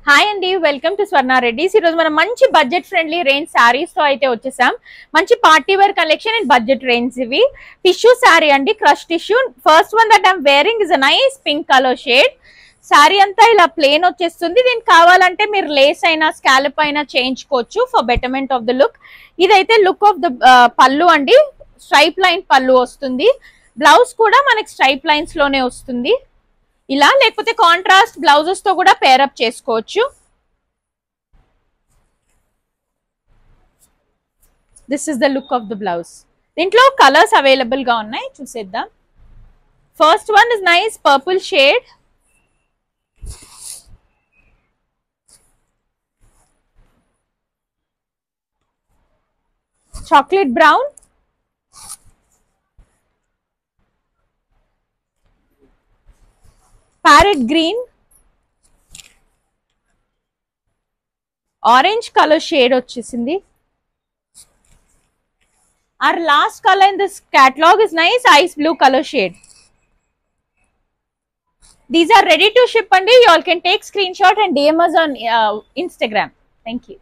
Hi అండి, welcome to స్వర్ణ రెడ్డిస్. ఈ రోజు మనం మంచి బడ్జెట్ ఫ్రెండ్లీ రేంజ్ సారీస్ తో అయితే వచ్చేసాం. మంచి party wear collection and budget range. ఇవి టిష్యూ సారీ అండి, crush tissue. First one that I'm wearing is a nice pink colour shade. Sari అంతా ఇలా ప్లేన్ వచ్చేస్తుంది. దీనికి కావాలంటే మీరు లేస్ అయినా స్కాలప్ అయినా చేయించుకోవచ్చు for betterment of the look. ఇదైతే లుక్ ఆఫ్ ద పళ్ళు అండి, స్ట్రైప్ లైన్ పళ్ళు వస్తుంది. బ్లౌజ్ కూడా మనకి స్ట్రైప్ లైన్స్ లోనే వస్తుంది ఇలా, లేకపోతే కాంట్రాస్ట్ బ్లౌజెస్ తో కూడా పేరప్ చేసుకోవచ్చు. This is the look of the blouse. దీంట్లో కలర్స్ అవైలబుల్ గా ఉన్నాయి, చూసేద్దాం. First one is nice purple shade. Chocolate brown, parrot green, orange colour shade వచ్చేసింది. Our last color in this catalog is nice ice blue color shade. These are ready to ship and you all can take screenshot and DM us on Instagram. Thank you.